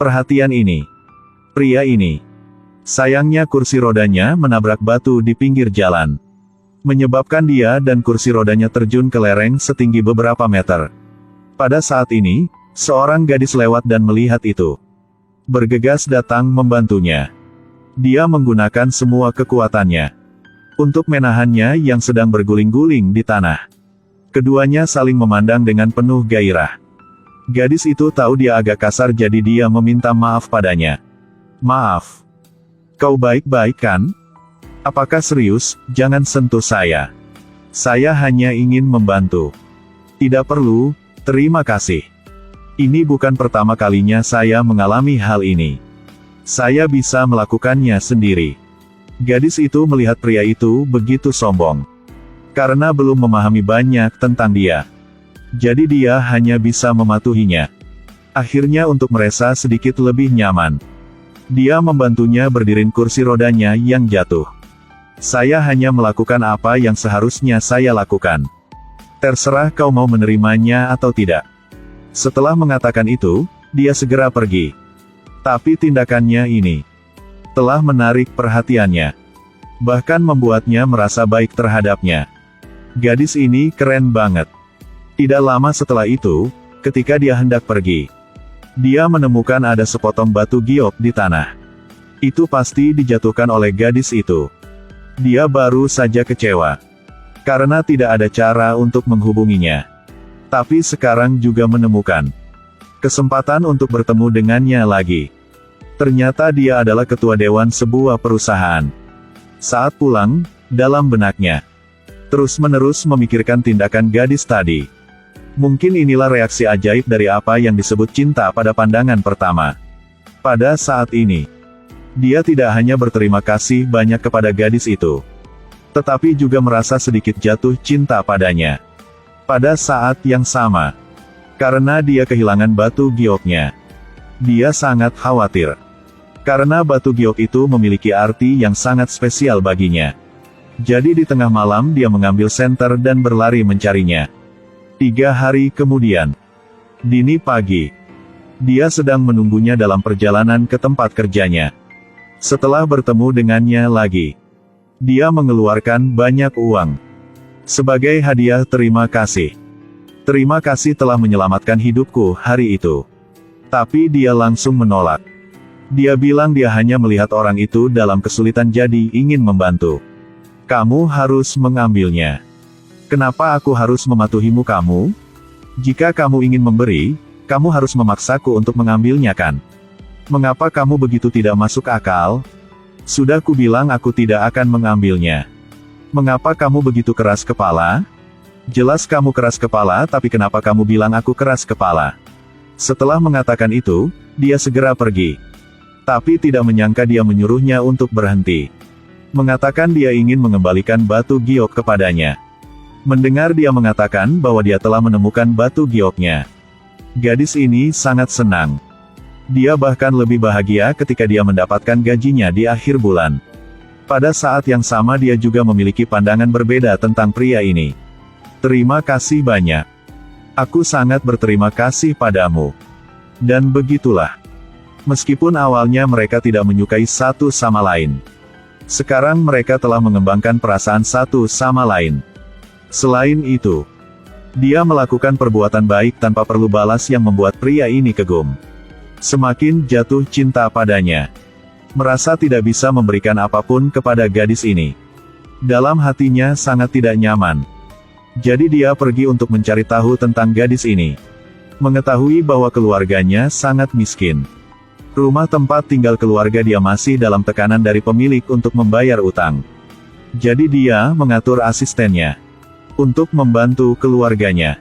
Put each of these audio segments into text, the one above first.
perhatian ini. Pria ini. Sayangnya kursi rodanya menabrak batu di pinggir jalan. Menyebabkan dia dan kursi rodanya terjun ke lereng setinggi beberapa meter. Pada saat ini, seorang gadis lewat dan melihat itu. Bergegas datang membantunya. Dia menggunakan semua kekuatannya untuk menahannya yang sedang berguling-guling di tanah. Keduanya saling memandang dengan penuh gairah. Gadis itu tahu dia agak kasar jadi dia meminta maaf padanya. Maaf. Kau baik-baik kan? Apakah serius? Jangan sentuh saya. Saya hanya ingin membantu. Tidak perlu, terima kasih. Ini bukan pertama kalinya saya mengalami hal ini. Saya bisa melakukannya sendiri. Gadis itu melihat pria itu begitu sombong. Karena belum memahami banyak tentang dia. Jadi dia hanya bisa mematuhinya. Akhirnya untuk merasa sedikit lebih nyaman. Dia membantunya berdiriin kursi rodanya yang jatuh. Saya hanya melakukan apa yang seharusnya saya lakukan. Terserah kau mau menerimanya atau tidak. Setelah mengatakan itu, dia segera pergi. Tapi tindakannya ini telah menarik perhatiannya. Bahkan membuatnya merasa baik terhadapnya. Gadis ini keren banget. Tidak lama setelah itu, ketika dia hendak pergi, dia menemukan ada sepotong batu giok di tanah. Itu pasti dijatuhkan oleh gadis itu. Dia baru saja kecewa. Karena tidak ada cara untuk menghubunginya. Tapi sekarang juga menemukan kesempatan untuk bertemu dengannya lagi. Ternyata dia adalah ketua dewan sebuah perusahaan. Saat pulang, dalam benaknya terus-menerus memikirkan tindakan gadis tadi. Mungkin inilah reaksi ajaib dari apa yang disebut cinta pada pandangan pertama. Pada saat ini, dia tidak hanya berterima kasih banyak kepada gadis itu, tetapi juga merasa sedikit jatuh cinta padanya. Pada saat yang sama, karena dia kehilangan batu gioknya, dia sangat khawatir. Karena batu giok itu memiliki arti yang sangat spesial baginya. Jadi di tengah malam dia mengambil senter dan berlari mencarinya. 3 hari kemudian, dini pagi, dia sedang menunggunya dalam perjalanan ke tempat kerjanya. Setelah bertemu dengannya lagi, dia mengeluarkan banyak uang. Sebagai hadiah terima kasih. Terima kasih telah menyelamatkan hidupku hari itu. Tapi dia langsung menolak. Dia bilang dia hanya melihat orang itu dalam kesulitan jadi ingin membantu. Kamu harus mengambilnya. Kenapa aku harus mematuhimu kamu? Jika kamu ingin memberi, kamu harus memaksaku untuk mengambilnya kan? Mengapa kamu begitu tidak masuk akal? Sudah kubilang aku tidak akan mengambilnya. Mengapa kamu begitu keras kepala? Jelas kamu keras kepala tapi kenapa kamu bilang aku keras kepala? Setelah mengatakan itu, dia segera pergi. Tapi tidak menyangka dia menyuruhnya untuk berhenti. Mengatakan dia ingin mengembalikan batu giok kepadanya. Mendengar dia mengatakan bahwa dia telah menemukan batu gioknya, gadis ini sangat senang. Dia bahkan lebih bahagia ketika dia mendapatkan gajinya di akhir bulan. Pada saat yang sama dia juga memiliki pandangan berbeda tentang pria ini. Terima kasih banyak. Aku sangat berterima kasih padamu. Dan begitulah. Meskipun awalnya mereka tidak menyukai satu sama lain, sekarang mereka telah mengembangkan perasaan satu sama lain. Selain itu, dia melakukan perbuatan baik tanpa perlu balas yang membuat pria ini kagum. Semakin jatuh cinta padanya. Merasa tidak bisa memberikan apapun kepada gadis ini. Dalam hatinya sangat tidak nyaman. Jadi dia pergi untuk mencari tahu tentang gadis ini. Mengetahui bahwa keluarganya sangat miskin. Rumah tempat tinggal keluarga dia masih dalam tekanan dari pemilik untuk membayar utang. Jadi dia mengatur asistennya untuk membantu keluarganya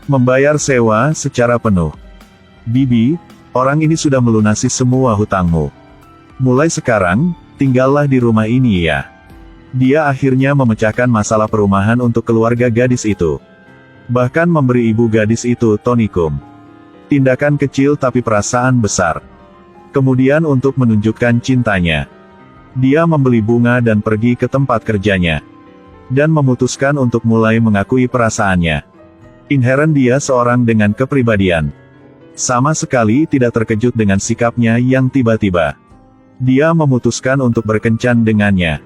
membayar sewa secara penuh. Bibi, orang ini sudah melunasi semua hutangmu. Mulai sekarang, tinggallah di rumah ini ya. Dia akhirnya memecahkan masalah perumahan untuk keluarga gadis itu. Bahkan memberi ibu gadis itu tonikum. Tindakan kecil tapi perasaan besar. Kemudian untuk menunjukkan cintanya, dia membeli bunga dan pergi ke tempat kerjanya. Dan memutuskan untuk mulai mengakui perasaannya. Inheren dia seorang dengan kepribadian Sama sekali tidak terkejut dengan sikapnya yang tiba-tiba. Dia memutuskan untuk berkencan dengannya.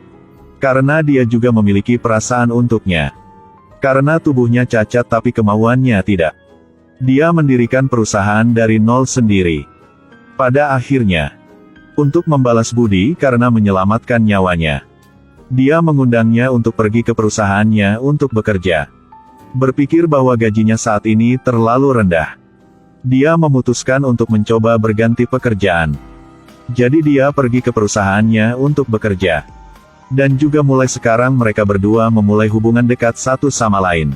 Karena dia juga memiliki perasaan untuknya. Karena tubuhnya cacat tapi kemauannya tidak. Dia mendirikan perusahaan dari nol sendiri. Pada akhirnya, untuk membalas budi karena menyelamatkan nyawanya, dia mengundangnya untuk pergi ke perusahaannya untuk bekerja. Berpikir bahwa gajinya saat ini terlalu rendah. Dia memutuskan untuk mencoba berganti pekerjaan. Jadi dia pergi ke perusahaannya untuk bekerja. Dan juga mulai sekarang mereka berdua memulai hubungan dekat satu sama lain.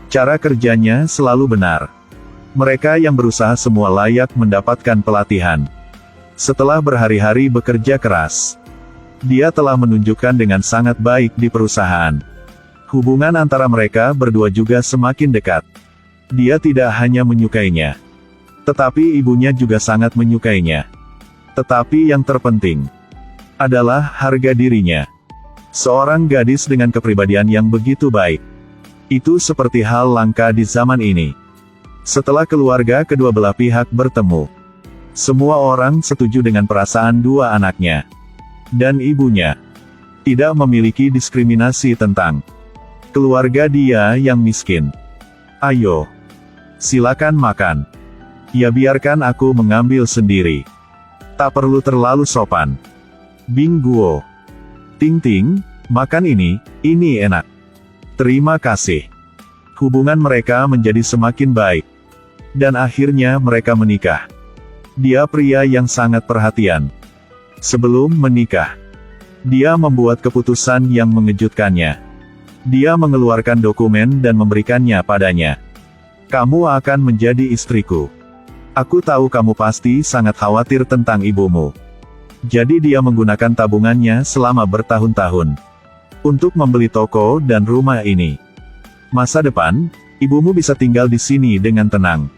Cara kerjanya selalu benar. Mereka yang berusaha semua layak mendapatkan pelatihan. Setelah berhari-hari bekerja keras, dia telah menunjukkan dengan sangat baik di perusahaan. Hubungan antara mereka berdua juga semakin dekat. Dia tidak hanya menyukainya, tetapi ibunya juga sangat menyukainya. Tetapi yang terpenting adalah harga dirinya. Seorang gadis dengan kepribadian yang begitu baik. Itu seperti hal langka di zaman ini. Setelah keluarga kedua belah pihak bertemu, semua orang setuju dengan perasaan dua anaknya. Dan ibunya tidak memiliki diskriminasi tentang keluarga dia yang miskin. Ayo, silakan makan. Ya biarkan aku mengambil sendiri. Tak perlu terlalu sopan. Bing Guo. Ting Ting, makan ini enak. Terima kasih. Hubungan mereka menjadi semakin baik. Dan akhirnya mereka menikah. Dia pria yang sangat perhatian. Sebelum menikah, dia membuat keputusan yang mengejutkannya. Dia mengeluarkan dokumen dan memberikannya padanya. Kamu akan menjadi istriku. Aku tahu kamu pasti sangat khawatir tentang ibumu. Jadi dia menggunakan tabungannya selama bertahun-tahun untuk membeli toko dan rumah ini. Masa depan, ibumu bisa tinggal di sini dengan tenang.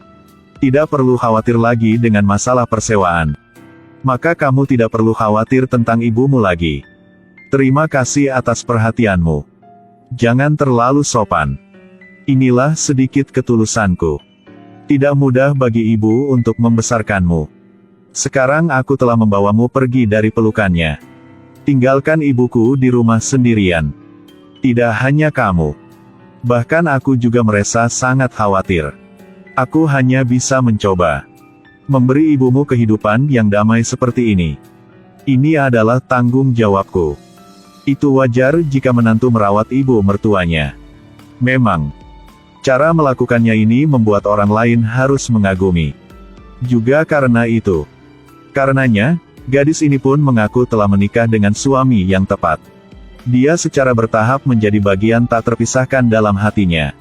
Tidak perlu khawatir lagi dengan masalah persewaan. Maka kamu tidak perlu khawatir tentang ibumu lagi. Terima kasih atas perhatianmu. Jangan terlalu sopan. Inilah sedikit ketulusanku. Tidak mudah bagi ibu untuk membesarkanmu. Sekarang aku telah membawamu pergi dari pelukannya. Tinggalkan ibuku di rumah sendirian. Tidak hanya kamu. Bahkan aku juga merasa sangat khawatir. Aku hanya bisa mencoba memberi ibumu kehidupan yang damai seperti ini. Ini adalah tanggung jawabku. Itu wajar jika menantu merawat ibu mertuanya. Memang, cara melakukannya ini membuat orang lain harus mengagumi. Juga karena itu. Karenanya, gadis ini pun mengaku telah menikah dengan suami yang tepat. Dia secara bertahap menjadi bagian tak terpisahkan dalam hatinya.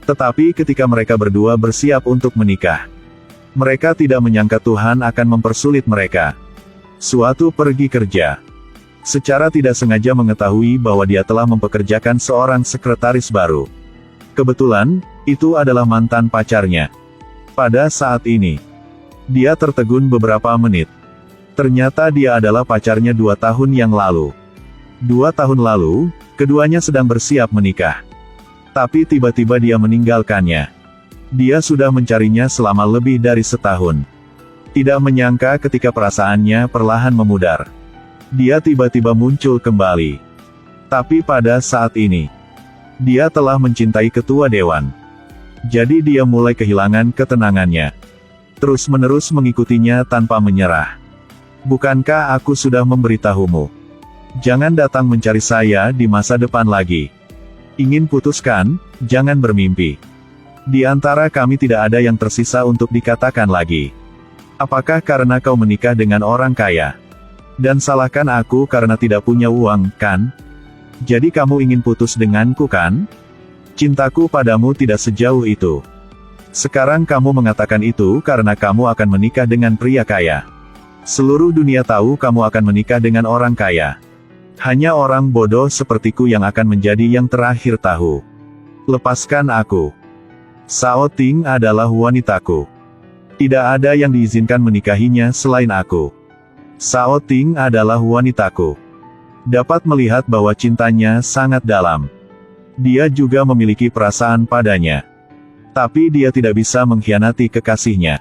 Tetapi ketika mereka berdua bersiap untuk menikah, mereka tidak menyangka Tuhan akan mempersulit mereka. Suatu pergi kerja, secara tidak sengaja mengetahui bahwa dia telah mempekerjakan seorang sekretaris baru. Kebetulan, itu adalah mantan pacarnya. Pada saat ini, dia tertegun beberapa menit. Ternyata dia adalah pacarnya 2 tahun yang lalu. 2 tahun lalu, keduanya sedang bersiap menikah. Tapi tiba-tiba dia meninggalkannya. Dia sudah mencarinya selama lebih dari setahun. Tidak menyangka ketika perasaannya perlahan memudar, dia tiba-tiba muncul kembali. Tapi pada saat ini, dia telah mencintai ketua dewan. Jadi dia mulai kehilangan ketenangannya. Terus-menerus mengikutinya tanpa menyerah. Bukankah aku sudah memberitahumu? Jangan datang mencari saya di masa depan lagi. Ingin putuskan, jangan bermimpi. Di antara kami tidak ada yang tersisa untuk dikatakan lagi. Apakah karena kau menikah dengan orang kaya? Dan salahkan aku karena tidak punya uang, kan? Jadi kamu ingin putus denganku, kan? Cintaku padamu tidak sejauh itu. Sekarang kamu mengatakan itu karena kamu akan menikah dengan pria kaya. Seluruh dunia tahu kamu akan menikah dengan orang kaya. Hanya orang bodoh sepertiku yang akan menjadi yang terakhir tahu. Lepaskan aku. Sao Ting adalah wanitaku. Tidak ada yang diizinkan menikahinya selain aku. Sao Ting adalah wanitaku. Dapat melihat bahwa cintanya sangat dalam. Dia juga memiliki perasaan padanya. Tapi dia tidak bisa mengkhianati kekasihnya.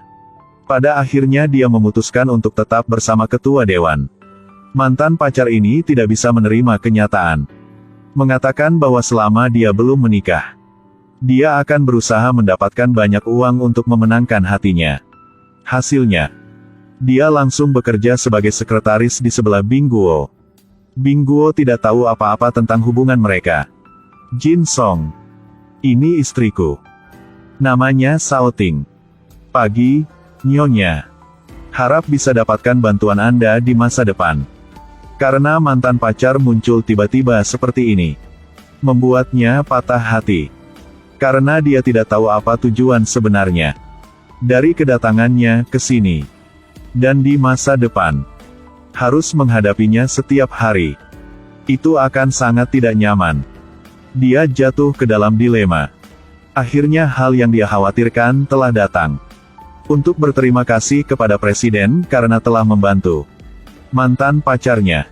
Pada akhirnya dia memutuskan untuk tetap bersama ketua dewan. Mantan pacar ini tidak bisa menerima kenyataan. Mengatakan bahwa selama dia belum menikah, dia akan berusaha mendapatkan banyak uang untuk memenangkan hatinya. Hasilnya, dia langsung bekerja sebagai sekretaris di sebelah Bing Guo. Bing Guo tidak tahu apa-apa tentang hubungan mereka. Jin Song, ini istriku. Namanya Sao Ting. Pagi, Nyonya. Harap bisa dapatkan bantuan Anda di masa depan. Karena mantan pacar muncul tiba-tiba seperti ini, membuatnya patah hati. Karena dia tidak tahu apa tujuan sebenarnya dari kedatangannya ke sini. Dan di masa depan, harus menghadapinya setiap hari. Itu akan sangat tidak nyaman. Dia jatuh ke dalam dilema. Akhirnya hal yang dia khawatirkan telah datang. Untuk berterima kasih kepada presiden karena telah membantu mantan pacarnya,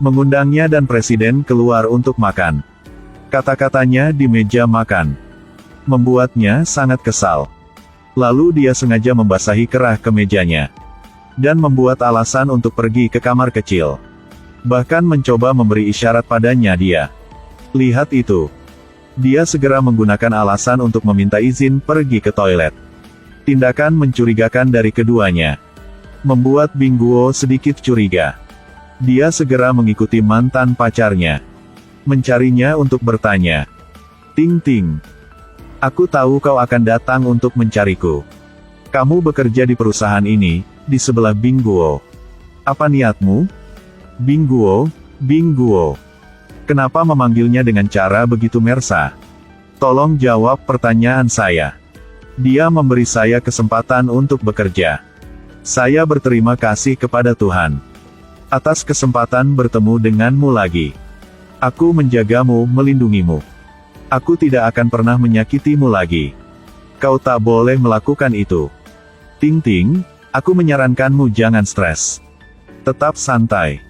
mengundangnya dan presiden keluar untuk makan. Kata-katanya di meja makan membuatnya sangat kesal. Lalu dia sengaja membasahi kerah ke mejanya dan membuat alasan untuk pergi ke kamar kecil. Bahkan mencoba memberi isyarat padanya dia. Lihat itu. Dia segera menggunakan alasan untuk meminta izin pergi ke toilet. Tindakan mencurigakan dari keduanya membuat Bing Guo sedikit curiga. Dia segera mengikuti mantan pacarnya, mencarinya untuk bertanya. Ting Ting, aku tahu kau akan datang untuk mencariku. Kamu bekerja di perusahaan ini, di sebelah Bing Guo. Apa niatmu? Bing Guo, Bing Guo. Kenapa memanggilnya dengan cara begitu Mersa? Tolong jawab pertanyaan saya. Dia memberi saya kesempatan untuk bekerja. Saya berterima kasih kepada Tuhan atas kesempatan bertemu denganmu lagi. Aku menjagamu, melindungimu. Aku tidak akan pernah menyakitimu lagi. Kau tak boleh melakukan itu. Ting Ting, aku menyarankanmu jangan stres. Tetap santai.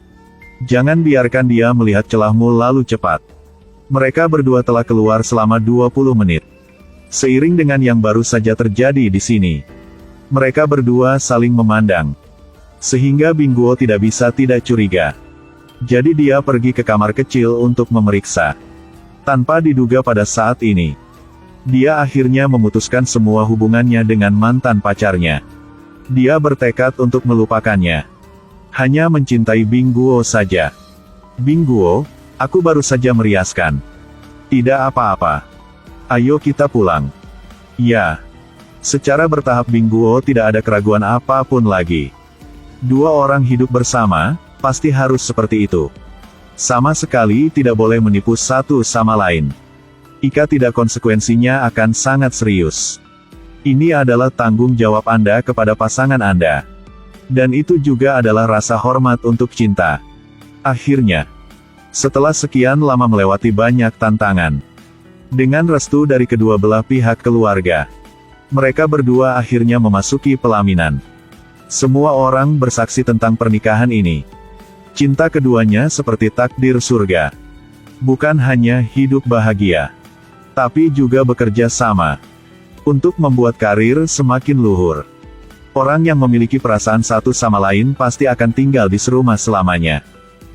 Jangan biarkan dia melihat celahmu lalu cepat. Mereka berdua telah keluar selama 20 menit. Seiring dengan yang baru saja terjadi di sini, mereka berdua saling memandang. Sehingga Bing Guo tidak bisa tidak curiga. Jadi dia pergi ke kamar kecil untuk memeriksa. Tanpa diduga pada saat ini, dia akhirnya memutuskan semua hubungannya dengan mantan pacarnya. Dia bertekad untuk melupakannya. Hanya mencintai Bing Guo saja. Bing Guo, aku baru saja meriaskan. Tidak apa-apa. Ayo kita pulang. Ya. Secara bertahap Bing Guo tidak ada keraguan apapun lagi. Dua orang hidup bersama, pasti harus seperti itu. Sama sekali tidak boleh menipu satu sama lain. Jika tidak konsekuensinya akan sangat serius. Ini adalah tanggung jawab Anda kepada pasangan Anda. Dan itu juga adalah rasa hormat untuk cinta. Akhirnya, setelah sekian lama melewati banyak tantangan, dengan restu dari kedua belah pihak keluarga, mereka berdua akhirnya memasuki pelaminan. Semua orang bersaksi tentang pernikahan ini. Cinta keduanya seperti takdir surga. Bukan hanya hidup bahagia, tapi juga bekerja sama untuk membuat karir semakin luhur. Orang yang memiliki perasaan satu sama lain pasti akan tinggal di serumah selamanya.